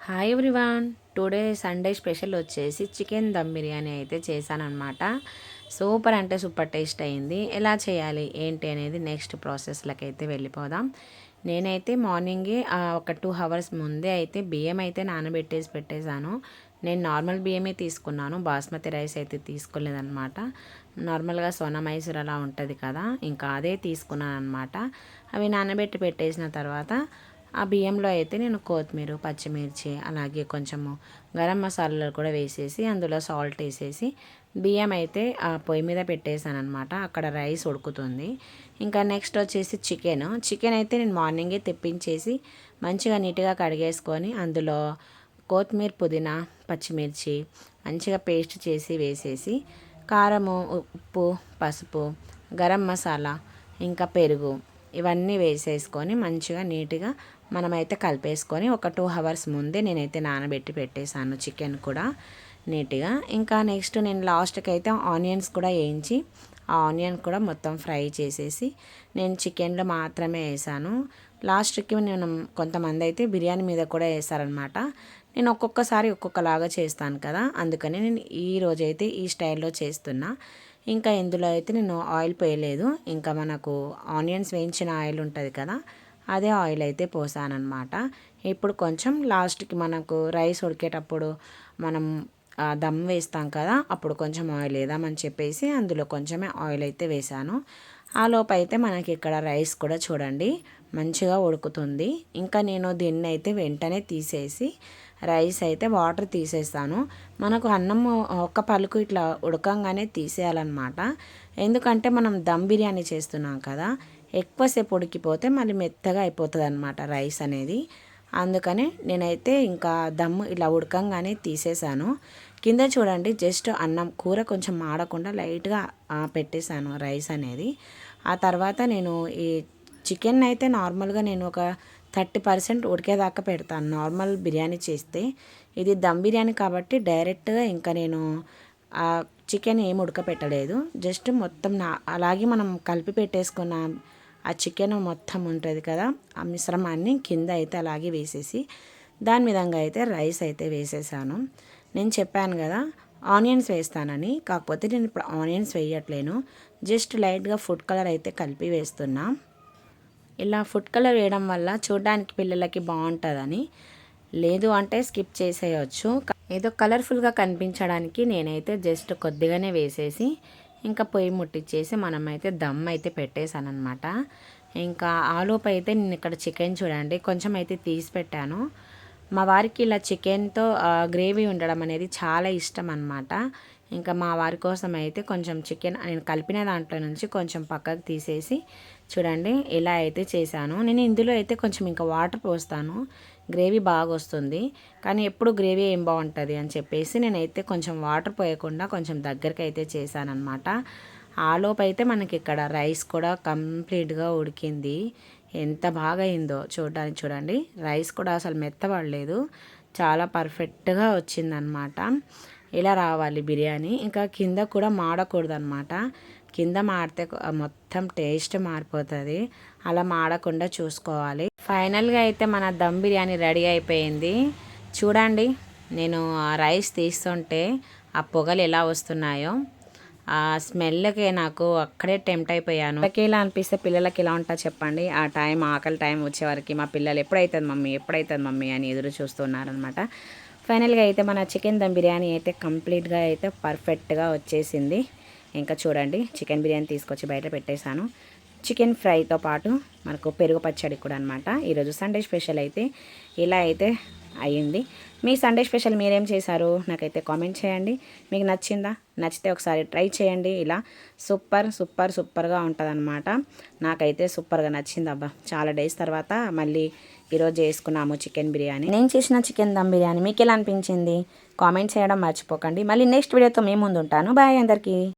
Hi everyone. Today Sunday special వచ్చేసి chicken dum biryani అయితే చేశానన్నమాట. సూపర్ అంటే సూపర్ టేస్ట్ అయింది. ఎలా చేయాలి ఏంటి అనేది నెక్స్ట్ ప్రాసెస్లోకి అయితే వెళ్ళిపోదాం. నేనైతే మార్నింగే ఒక 2 అవర్స్ ముందే అయితే బియ్యం అయితే నానబెట్టేసి పెట్టేశాను. నేను నార్మల్ బియ్యమే తీసుకున్నాను, బాస్మతి రైస్ అయితే తీసుకోలేదన్నమాట. నార్మల్గా సోనా మైసూర్ అలా ఉంటుంది కదా, ఇంకా అదే తీసుకున్నాను అనమాట. అవి నానబెట్టి పెట్టేసిన తర్వాత ఆ బియ్యంలో అయితే నేను కొత్తిమీర, పచ్చిమిర్చి, అలాగే కొంచెము గరం మసాలాలు కూడా వేసేసి అందులో సాల్ట్ వేసేసి బియ్యం అయితే ఆ పొయ్యి మీద పెట్టేశాను అనమాట. అక్కడ రైస్ ఉడుకుతుంది. ఇంకా నెక్స్ట్ వచ్చేసి చికెన్ అయితే నేను మార్నింగే తెప్పించేసి మంచిగా నీట్గా కడిగేసుకొని అందులో కొత్తిమీర, పుదీనా, పచ్చిమిర్చి మంచిగా పేస్ట్ చేసి వేసేసి కారము, ఉప్పు, పసుపు, గరం మసాలా, ఇంకా పెరుగు ఇవన్నీ వేసేసుకొని మంచిగా నీట్గా మనమైతే కలిపేసుకొని ఒక 2 అవర్స్ ముందే నేనైతే నానబెట్టి పెట్టేశాను చికెన్ కూడా నీట్గా. ఇంకా నెక్స్ట్ నేను లాస్ట్కి అయితే ఆనియన్స్ కూడా వేయించి ఆ ఆనియన్ కూడా మొత్తం ఫ్రై చేసేసి నేను చికెన్లో మాత్రమే వేసాను. లాస్ట్కి నేను కొంతమంది అయితే బిర్యానీ మీద కూడా వేస్తారనమాట. నేను ఒక్కొక్కసారి ఒక్కొక్కలాగా చేస్తాను కదా, అందుకని నేను ఈ రోజైతే ఈ స్టైల్లో చేస్తున్నా. ఇంకా ఇందులో అయితే నేను ఆయిల్ పోయలేదు. ఇంకా మనకు ఆనియన్స్ వేయించిన ఆయిల్ ఉంటుంది కదా, అదే ఆయిల్ అయితే పోసానన్నమాట. ఇప్పుడు కొంచెం లాస్ట్కి మనకు రైస్ ఉడికేటప్పుడు మనం దమ్ వేస్తాం కదా, అప్పుడు కొంచెం ఆయిల్ వేద్దామని చెప్పేసి అందులో కొంచెమే ఆయిల్ అయితే వేసాను. ఆ లోపు అయితే మనకి ఇక్కడ రైస్ కూడా చూడండి మంచిగా ఉడుకుతుంది. ఇంకా నేను దీన్ని అయితే వెంటనే తీసేసి రైస్ అయితే వాటర్ తీసేస్తాను. మనకు అన్నం ఒక్క పలుకు ఇట్లా ఉడకంగానే తీసేయాలన్నమాట. ఎందుకంటే మనం దమ్ బిర్యానీ చేస్తున్నాం కదా, ఎక్కువసేపు ఉడికిపోతే మళ్ళీ మెత్తగా అయిపోతుంది అనమాట రైస్ అనేది. అందుకని నేనైతే ఇంకా దమ్ము ఇలా ఉడకంగానే తీసేసాను. కింద చూడండి జస్ట్ అన్నం కూర కొంచెం మాడకుండా లైట్గా పెట్టేశాను రైస్ అనేది. ఆ తర్వాత నేను ఈ చికెన్ అయితే నార్మల్గా నేను ఒక 30% ఉడికేదాకా పెడతాను నార్మల్ బిర్యానీ చేస్తే. ఇది దమ్ బిర్యానీ కాబట్టి డైరెక్ట్గా ఇంకా నేను ఆ చికెన్ ఏం ఉడకపెట్టలేదు. జస్ట్ మొత్తం అలాగే మనం కలిపి పెట్టేసుకున్న ఆ చికెన్ మొత్తం ఉంటుంది కదా, ఆ మిశ్రమాన్ని కింద అయితే అలాగే వేసేసి దాని విధంగా అయితే రైస్ అయితే వేసేసాను. నేను చెప్పాను కదా ఆనియన్స్ వేస్తానని, కాకపోతే నేను ఇప్పుడు ఆనియన్స్ వేయట్లేను. జస్ట్ లైట్గా ఫుడ్ కలర్ అయితే కలిపి వేస్తున్నా. ఇలా ఫుడ్ కలర్ వేయడం వల్ల చూడడానికి పిల్లలకి బాగుంటుందని, లేదు అంటే స్కిప్ చేసేయచ్చు. ఏదో కలర్ఫుల్గా కనిపించడానికి నేనైతే జస్ట్ కొద్దిగానే వేసేసి ఇంకా పొయ్యి ముట్టించేసి మనమైతే దమ్ అయితే పెట్టేశాను అనమాట. ఇంకా ఆలోపు అయితే నేను ఇక్కడ చికెన్ చూడండి కొంచెం అయితే తీసి పెట్టాను. మా వారికి ఇలా చికెన్తో గ్రేవీ ఉండడం అనేది చాలా ఇష్టం అనమాట. ఇంకా మా వారి కోసం అయితే కొంచెం చికెన్ నేను కలిపిన దాంట్లో నుంచి కొంచెం పక్కకు తీసేసి చూడండి ఇలా అయితే చేశాను. నేను ఇందులో అయితే కొంచెం ఇంకా వాటర్ పోస్తాను, గ్రేవీ బాగా వస్తుంది. కానీ ఎప్పుడు గ్రేవీ ఏం బాగుంటుంది అని చెప్పేసి నేనైతే కొంచెం వాటర్ పోయకుండా కొంచెం దగ్గరికి అయితే చేశానమాట. ఆలోపు అయితే మనకి ఇక్కడ రైస్ కూడా కంప్లీట్గా ఉడికింది. ఎంత బాగా అయిందో చూడడానికి చూడండి. రైస్ కూడా అసలు మెత్తబడలేదు, చాలా పర్ఫెక్ట్గా వచ్చిందనమాట. ఇలా రావాలి బిర్యానీ. ఇంకా కింద కూడా మాడకూడదు అనమాట. కింద మాడితే మొత్తం టేస్ట్ మారిపోతుంది. అలా మాడకుండా చూసుకోవాలి. ఫైనల్గా అయితే మన దమ్ బిర్యానీ రెడీ అయిపోయింది. చూడండి నేను ఆ రైస్ తీస్తుంటే ఆ పొగలు ఎలా వస్తున్నాయో, ఆ స్మెల్కి నాకు అక్కడే టెంప్ట్ అయిపోయాను. పిల్లలకి ఇలా అనిపిస్తే పిల్లలకి ఎలా ఉంటా చెప్పండి. ఆ టైం ఆకలి టైం వచ్చేవరకు మా పిల్లలు ఎప్పుడైతుంది మమ్మీ అని ఎదురు చూస్తున్నారనమాట. ఫైనల్గా అయితే మన చికెన్ దమ్ బిర్యానీ అయితే కంప్లీట్గా అయితే పర్ఫెక్ట్గా వచ్చేసింది. ఇంకా చూడండి చికెన్ బిర్యానీ తీసుకొచ్చి బయట పెట్టేశాను. చికెన్ ఫ్రైతో పాటు మనకు పెరుగు పచ్చడి కూడా అనమాట. ఈరోజు సండే స్పెషల్ అయితే ఇలా అయితే అయ్యింది. మీ సండే స్పెషల్ మీరేం చేశారు నాకైతే కామెంట్ చేయండి. మీకు నచ్చిందా? నచ్చితే ఒకసారి ట్రై చేయండి. ఇలా సూపర్గా ఉంటుందన్నమాట. నాకైతే సూపర్గా నచ్చింది. అబ్బా చాలా డేస్ తర్వాత మళ్ళీ ఈరోజు చేసుకున్నాము చికెన్ బిర్యానీ. నేను చేసిన చికెన్ దమ్ బిర్యానీ మీకు ఎలా అనిపించింది కామెంట్ చేయడం మర్చిపోకండి. మళ్ళీ నెక్స్ట్ వీడియోతో మేము ముందు ఉంటాను. బాయ్ అందరికీ.